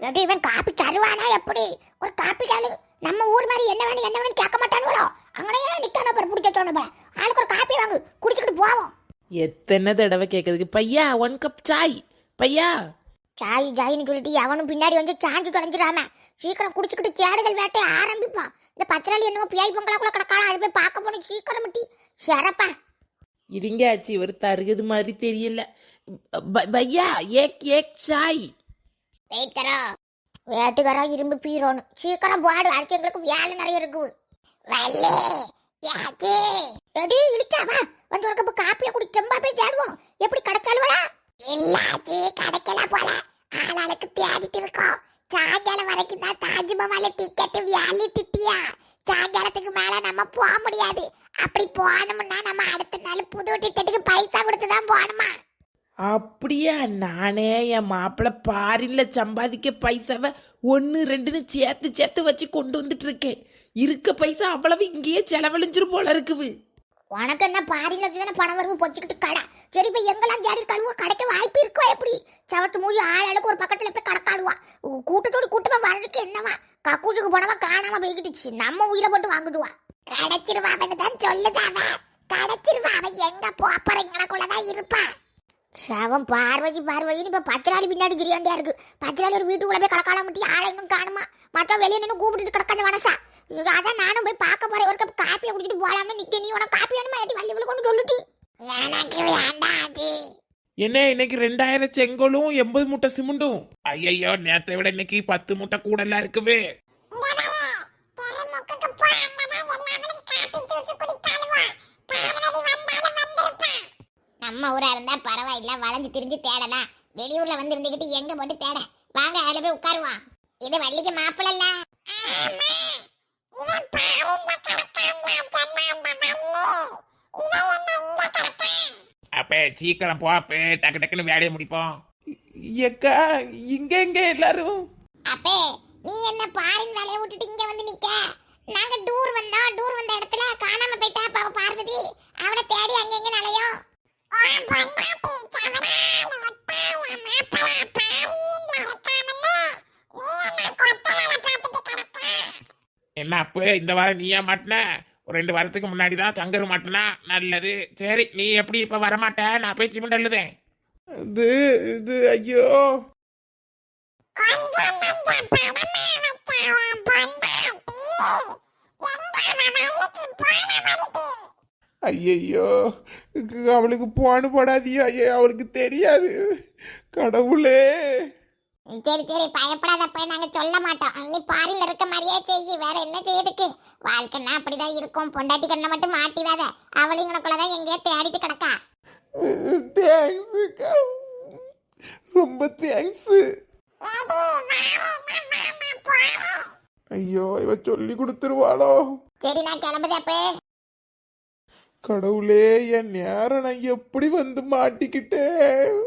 எப்படி இவன் காப்பி தருவானா? எப்படி ஒரு காப்பி காலு நம்ம ஊர் மாதிரி என்ன வேணும் கேட்க மாட்டானுங்களோ? அங்கனையே நிக்கான பாரு, பிடிக்க தோணு போல. ஆளுக்கு ஒரு காப்பி வாங்கு, குடிச்சிட்டு போவோம். எத்தனை தடவை கேட்கறதுக்கு? பையா 1 கப் சாய் பையா. சாய் ஜாயின்னு சொல்லிட்டு அவனும் பின்னாடி வந்து சாஞ்சு தொலைஞ்சிடாம சீக்கிரம் குடிச்சுக்கிட்டு தேடுதல் வேட்டையை ஆரம்பிப்பான். இந்த பத்திராளி என்னவோ பியாய் பொங்கலாக்குள்ள கிடக்காலும் அதை போய் பார்க்க போன சீக்கிரம் முட்டி சிறப்பா இருங்க ஆச்சு, இவர் தருகிறது மாதிரி தெரியல. பையா ஏக் ஏக் சாய். வெயிட் கரோ, வேட்டுக்காரா இரும்பு பீரோன்னு சீக்கிரம் போடு, அடுத்து எங்களுக்கு வேலை நிறைய இருக்குது. வள்ளி யாச்சி ரெடி இடிச்சாவா வந்து ஒரு கப்பு காப்பியை குடி செம்பா போய் தேடுவோம். எப்படி கிடைச்சாலுவா? இல்லாச்சி கிடைக்கல போல, ஆளாளுக்கு தேடிட்டு இருக்கோம். சாயங்காலம் வரைக்கும் தான் தாஜ்மஹால் டிக்கெட்டு வேலிட்டிட்டியா. சாயங்காலத்துக்கு மேல நம்ம போக முடியாது. அப்படி போனோம்னா நம்ம அடுத்த நாள் புது டிக்கெட்டுக்கு பைசா கொடுத்து தான் போகணுமா? அப்படியா? நானே என் மாப்பிள்ளை பாரின்ல சம்பாதிக்க பைசாவை 1 2ன்னு சேர்த்து சேர்த்து வச்சு கொண்டு வந்துட்டு இருக்கேன். இருக்க பைசா அவ்வளவு இங்கேயே செலவழிஞ்சிரும் போல இருக்குது. உனக்கு என்ன பாரில தானே பணம் வரவு பொச்சுக்கிட்டு கடை. சரி இப்போ எங்கெல்லாம் தேடி கழுவ கிடைக்க வாய்ப்பு இருக்கோ? எப்படி சவட்டு மூஞ்சி ஆளாளுக்கு ஒரு பக்கத்துல போய் கடக்காடுவா. கூட்டத்தோடு கூட்டமா வர்றதுக்கு என்னவா கக்கூசுக்கு போனவா காணாம போய்கிட்டுச்சு. நம்ம உயிரை போட்டு வாங்கிடுவா. கிடைச்சிருவான்னு தான் சொல்லுதாவ. கிடைச்சிருவா. அவன் எங்க போறீங்களுக்குள்ளதான் இருப்பா. சவம் பார்வதின்னு இப்ப பத்திராளி பின்னாடி கிரியாண்டியா இருக்கு. பத்திராளி ஒரு வீட்டுக்குள்ள போய் கடக்கால முட்டி ஆளை இன்னும் காணுமா. மற்ற வெளியே நின்று கூப்பிட்டு கிடக்காத மனசா. அதான் நானும் போய் பார்க்க போறேன். ஒரு கப் காப்பியை குடிச்சிட்டு போலாம்னு நிக்க. நீ உனக்கு காப்பி வேணுமா? ஏட்டி வள்ளி கொண்டு சொல்லிட்டு எனக்கு வேண்டாது. என்ன இன்னைக்கு 2000 செங்கோலும் 80 மூட்டை சிமெண்டும்? ஐயோ, நேத்தை விட இன்னைக்கு 10 மூட்டை கூடலாம் இருக்குவே. நம்ம ஊரா இருந்தா பரவாயில்ல, வளைஞ்சு திரிஞ்சு தேடனா. வெளியூர்ல வந்து இருந்துகிட்டு எங்க போட்டு தேட? வாங்க அதுல போய் உட்காருவான். இது வள்ளிக்கு மாப்பிள்ளல. அப்ப சீக்கிரம் போ, அப்ப டக்கு டக்குன்னு வேலையை முடிப்போம். எக்கா இங்க எங்க எல்லாரும்? அப்பே நீ என்ன பாரின் வேலையை விட்டுட்டு இங்க வந்து நிக்க? நாங்க டூர் வந்தோம். டூர் வந்த இடத்துல காணாம போயிட்டா பார்வதி. அவளை தேடி அங்க எங்க நிலையும். என்ன அப்ப இந்த வாரம் நீயா மாட்டின? ஒரு 2 வாரத்துக்கு முன்னாடி தான் சங்கர் மாட்டினா. நல்லது. சரி, நீ எப்படி இப்ப வரமாட்ட? நான் போய் சிமெண்ட் அள்ளுதேன். இது ஐயோ, ஐயோ அவளுக்கு போன போடாதியா. ஐயோ அவளுக்கு தெரியாது. கடவுளே. சரி பயப்படாத. போய் நாங்க சொல்ல மாட்டோம். நீ பாரில இருக்க மாதிரியே செய்யி. வேற என்ன செய்யறதுக்கு? வாழ்க்கைன்னா அப்படிதான் இருக்கும். பொண்டாட்டி கண்ணை மட்டும் மாட்டிடாத. அவளுங்களுக்குள்ளதான் எங்கேயோ தேடிட்டு கிடக்கா. தேங்க்ஸுக்கா, ரொம்ப தேங்க்ஸ். ஐயோ இவ சொல்லி கொடுத்துருவாளோ? சரி நான் கிளம்புதே. அப்ப கடவுளே, என் நேரம் நான் எப்படி வந்து மாட்டிக்கிட்டேன்.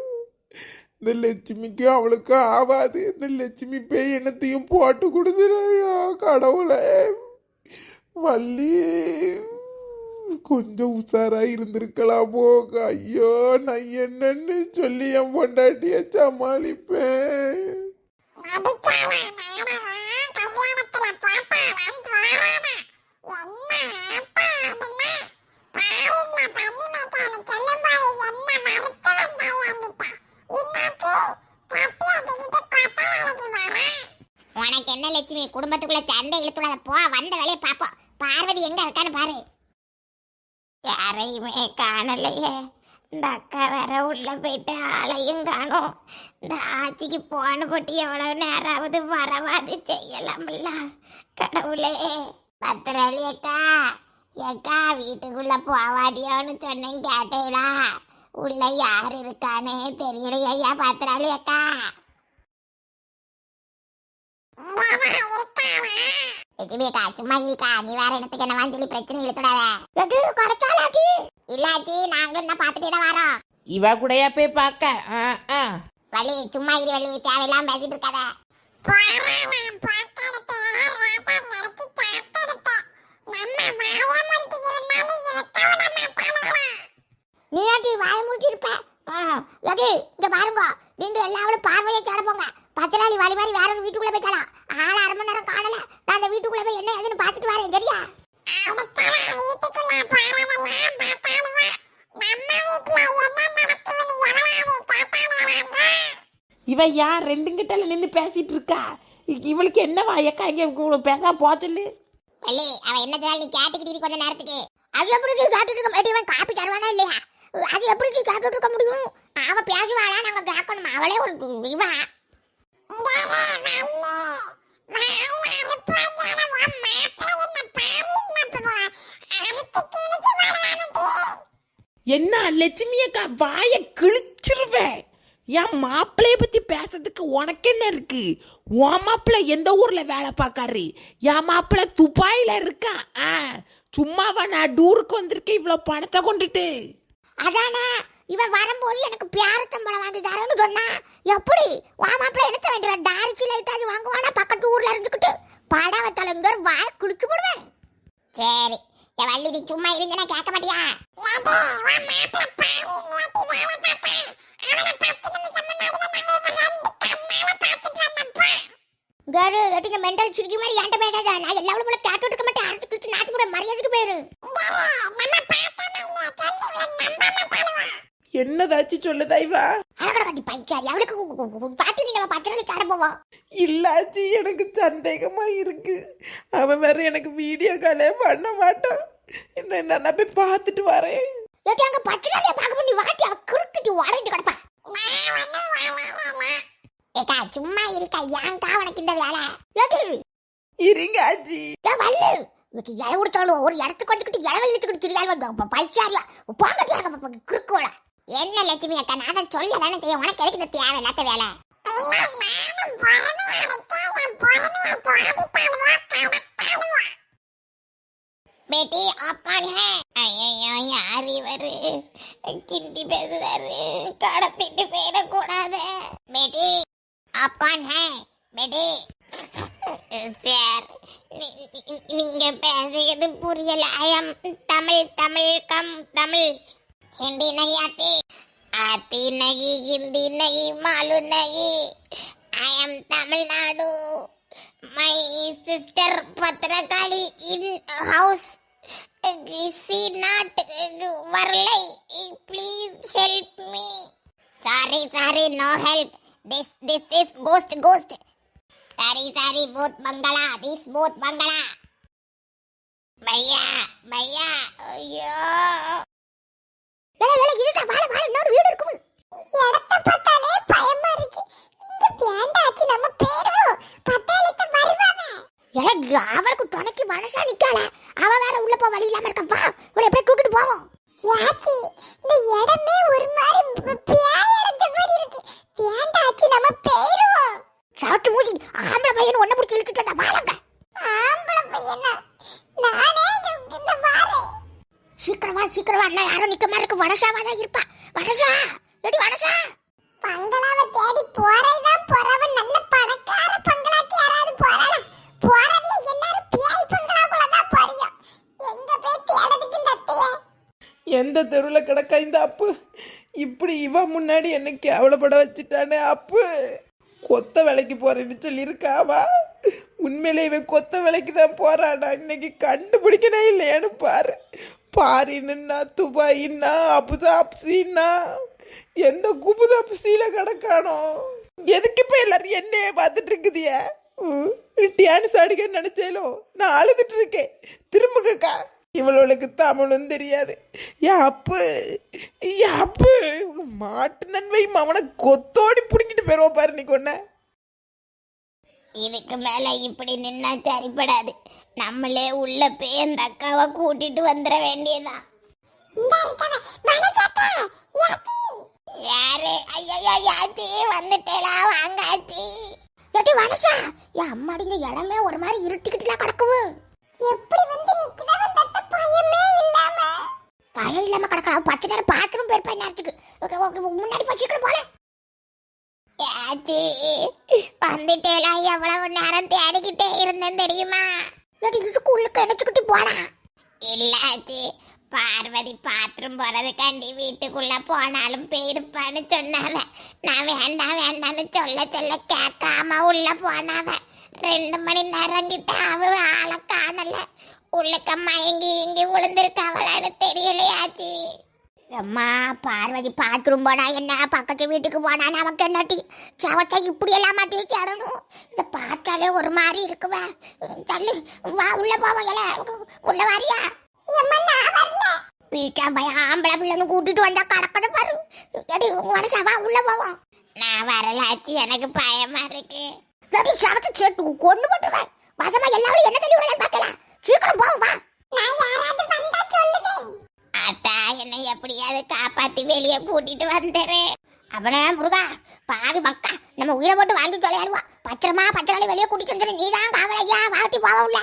இந்த லட்சுமிக்கு அவளுக்கு ஆவாது. இந்த லட்சுமி போய் என்னத்தையும் போட்டு கொடுத்துறையோ கடவுளே. வள்ளி கொஞ்சம் உஷாரா இருந்திருக்கலாமோ. ஐயோ நான் என்னன்னு சொல்லி என் பொண்டாட்டிய சமாளிப்பேன். உனக்கு என்ன லட்சுமி? குடும்பத்துக்குள்ள சண்டை இழுத்துடாத. போ, வந்த வேலையை பாப்போம். பார்வதி எங்க இருக்கான்னு பாரு. யாரையுமே காணலையே. இந்த அக்கா வேற உள்ள போயிட்டு ஆளையும் காணும். இந்த ஆட்சிக்கு போன போட்டு எவ்வளவு நேராவது வரவாது செய்யலாம்ல. கடவுளே. பத்திராளி அக்கா, ஏக்கா வீட்டுக்குள்ள போவாதியோன்னு சொன்னேன், கேட்டீங்களா? உள்ள யார் இருக்கானே தெரியலையா? பத்திராளி அக்கா. சும்மா இருக்கா? நீ வேற இடத்துக்கு என்ன சொல்லி பிரச்சனை இழுத்துடாத. இல்லாச்சி நாங்களும் என்ன பாத்துட்டே தான் வரோம். இவ கூடயா போய் பார்க்க? வள்ளி சும்மா இரு வள்ளி, தேவையில்லாம பேசிட்டு இருக்காத. நீ வாய முடிச்சிருப்ப. இங்க பாருங்க, நீங்க எல்லாரும் பார்வையை தேட போங்க. பத்திராளி வாலி மாதிரி வேற ஒரு வீட்டுக்குள்ள போய்க்கலாம். ஆள் அரை மணி நேரம் காணல. நான் அந்த வீட்டுக்குள்ள போய் என்ன ஏதுன்னு பார்த்துட்டு வரேன். சரியா? இவ யார் ரெண்டுங்கிட்ட நின்று பேசிட்டு இருக்கா? இவளுக்கு என்னவா ஏக்கா இங்க பேசாம போ சொல்லு. பள்ளி அவன் என்ன சொன்னாலும் நீ கேட்டுக்கிட்டு கொஞ்ச நேரத்துக்கு. அது எப்படி நீ கேட்டுட்டு இருக்க மாட்டேன்? காப்பி தருவானா இல்லையா? அது எப்படி நீ கேட்டுட்டு இருக்க முடியும்? அவ பேசுவாளா? நாங்க கேட்கணும். அவளே ஒரு இவா. என்ன லட்சுமி அக்கா வாய கிழிச்சிருவேன். என் மாப்பிள்ளைய பத்தி பேசுறதுக்கு உனக்கு என்ன இருக்கு? உன் மாப்பிள்ளை எந்த ஊர்ல வேலை பார்க்காரு? என் மாப்பிள்ளை துபாயில இருக்கான். சும்மாவா நான் டூருக்கு வந்திருக்கேன் இவ்வளவு பணத்தை கொண்டுட்டு? அதானே இவன் வரும்போது எனக்கு பேரத்தம்பளம் வாங்கி தரேன்னு சொன்னா. எப்படி உன் மாப்பிள்ளை எனக்கு வேண்டிய டாரிச்சி லைட்டாச்சு வாங்குவானா? பக்கத்து ஊர்ல இருந்துக்கிட்டு படம் வத்தாலும் வாய குளிச்சு போடுவேன். சரி என் வள்ளி நீ சும்மா இருந்தேன்னா கேட்க மாட்டியா? கேரு எட்டிங்க மெண்டல் சிரிக்கி மாதிரி ஏன்ட்ட பேசாத. நான் எல்லாரும் போல கேட்டுட்டு இருக்க மாட்டேன். அடுத்து கிழிச்சு நாட்டு கூட மரியாதைக்கு போயிரு. என்னதாச்சு சொல்லுதா இவா? அழகட காட்டி பைக்காரி அவளுக்கு பாத்து நீங்க பத்திரலி காட போவோம். இல்லாச்சு எனக்கு சந்தேகமா இருக்கு. அவன் வேற எனக்கு வீடியோ காலே பண்ண மாட்டான். என்ன நான் போய் பார்த்துட்டு வரேன். ஏட்டி அங்க பத்திரலிய பார்க்க பண்ணி வாட்டி குறுக்கிட்டு உடைந்து கிடப்பா. ஏக்கா சும்மா இருக்கா? ஏன்க்கா உனக்கு இந்த வேலை? ஏட்டி இருங்க ஆச்சி. வள்ளு இதுக்கு இலை கொடுத்தாலும் ஒரு இடத்துக்கு வந்துக்கிட்டு இலவை இழுத்துக்கிட்டு தெரியாது பைக்காரியா போங்கட்டியாக குறுக்கோட. என்ன லட்சுமி அக்கா நான் தான் சொல்ல தானே செய்ய. உனக்கு எதுக்கு இந்த தேவை இல்லாத வேலை? बेटी आप कौन है? ஐயோ யார் இவரு? கிண்டி பேசுறாரு. கடத்திட்டு போயிடக்கூடாது. बेटी आप कौन है? बेटी சார் நீங்க பேசுறது புரியல. I am Tamil Tamil come Tamil. Hindi नहीं आती? आती नहीं हिंदी नहीं मालूम नहीं. I am Tamil Nadu. My sister Patrakali in house. She not Varlai. Please help me. Sorry, no help. This is ghost. Sorry, both Bangala. This both Bangala. भैया ஐயோ வேலை இருடா வாழ இன்னொரு வீடு இருக்கும். இடத்தை பார்த்தாலே பயமா இருக்கு. இங்க பேண்டாச்சு நம்ம பேரும் பத்தாலத்து வருவாங்க. எனக்கு அவருக்கு துணைக்கு மனசா நிக்கல. அவ வேற உள்ள போ வழி இல்லாம இருக்க. வா உன்னை எப்படி கூட்டிட்டு போவோம்? யாச்சி இந்த இடமே ஒரு மாதிரி பேய் அடைஞ்ச மாதிரி இருக்கு. பேண்டாச்சு நம்ம பேரும். சரட்டு மூஞ்சி ஆம்பளை பையன் ஒண்ணு பிடிச்சி இழுத்துட்டு வந்தா வாழங்க. ஆம்பளை பையனா? நானே இங்க வாரேன். சீக்கிரமா அண்ணா யாரும் நிக்க மாதிரி இருக்கு. வனசாவா தான் இருப்பா. வனசா எடி வனசா பங்களாவை தேடி போறேதான். போறவன் நல்ல பணக்கார பங்களாக்கு யாராவது போறாளா? போறவே எல்லாரும் பேய் பங்களாக்குள்ள தான் போறியா? எங்க போய் தேடுறதுக்கு இந்த அத்தைய? எந்த தெருவுல கிடக்கா இந்த அப்பு? இப்படி இவ முன்னாடி என்ன கேவலப்பட வச்சுட்டானே அப்பு. கொத்த வேலைக்கு போறேன்னு சொல்லியிருக்காவா? உண்மையிலே இவன் கொத்த வேலைக்கு தான் போறானா? இன்னைக்கு கண்டுபிடிக்கனே இல்லையான்னு பாரின்னா துபாயின்னா அபுதாப்சின்னா எந்த குபுதாப்சியில கிடக்கானோ? எதுக்கு இப்ப எல்லாரும் என்னைய பார்த்துட்டு இருக்குதிய? டான்ஸ் அடிக்க நினைச்சேலோ நான் அழுதுட்டு இருக்கேன். திரும்புக்கா இவளுக்கு தமிழும் தெரியாது. அப்பு மாட்டு நன்மை அவனை கொத்தோடி புடிங்கிட்டு போயிருவோம் பாரு. நீ கொன்ன இதுக்கு மேல இப்படி நின்னா சரிப்படாது. நம்மளே உள்ள போய் அந்த அக்காவை கூட்டிட்டு வந்துட வேண்டியதான். யாரு? ஐயா யாச்சி வந்துட்டேலா? வாங்க ஆச்சி. ஏட்டி வனசா என் அம்மாடிங்க இடமே ஒரு மாதிரி இருட்டிக்கிட்டுலாம் கிடக்குது. எப்படி வந்து நிக்கிறவன் தத்த பயமே இல்லாம? பயம் இல்லாம கிடக்கலாம். 10 நேரம் பாத்ரூம் போயிருப்பேன் நேரத்துக்கு. முன்னாடி போய் சீக்கிரம் போல. யாச்சி வந்துட்டேலா? எவ்வளவு நேரம் தேடிக்கிட்டே இருந்தேன் தெரியுமா? இதுக்குள்ளுக்கு நினைச்சுக்கிட்டு போனா. இல்ல ஆச்சி பார்வதி பாத்ரூம் போறதுக்காண்டி வீட்டுக்குள்ள போனாலும் போயிருப்பான்னு சொன்னாவ. நான் வேண்டாம் வேண்டான்னு சொல்ல சொல்ல கேட்காம உள்ள போனாவ. 2 மணி நேரம் கிட்ட அவ ஆளை காணல. உள்ளக்க மயங்கி இங்கி விழுந்திருக்காவளான்னு தெரியலையாச்சி. அம்மா பார்வதி பாத்ரூம் போனா என்ன, பக்கத்து வீட்டுக்கு போனா நமக்கு என்னட்டி? சவச்சா இப்படி எல்லாம் மாட்டி சேரணும். இதை பார்த்தாலே ஒரு மாதிரி இருக்குவ. சொல்லு வா உள்ள போவல. உள்ள வாரியா? வீட்டா பையன் ஆம்பளை பிள்ளைன்னு கூட்டிட்டு வந்தா கடக்கத பாரு. எடி மனுஷா வா உள்ள போவோம். நான் வரலாச்சு, எனக்கு பயமா இருக்கு. சவத்தை சேர்த்து கொண்டு போட்டுருவேன். வசமா எல்லாரும் என்ன சொல்லி விடலாம் பார்க்கலாம். சீக்கிரம் போவோம் வா. அத்தா என்னை எப்படியாவது காப்பாத்தி வெளியே கூட்டிட்டு வந்துரு. அவனே முருகா பாவி மக்கா, நம்ம உயிரை போட்டு வாங்கி தொலையாடுவா. பத்திரமா வெளியே கூட்டிட்டு வந்துரு. நீதான் காவலையா வாட்டி போவோம்ல.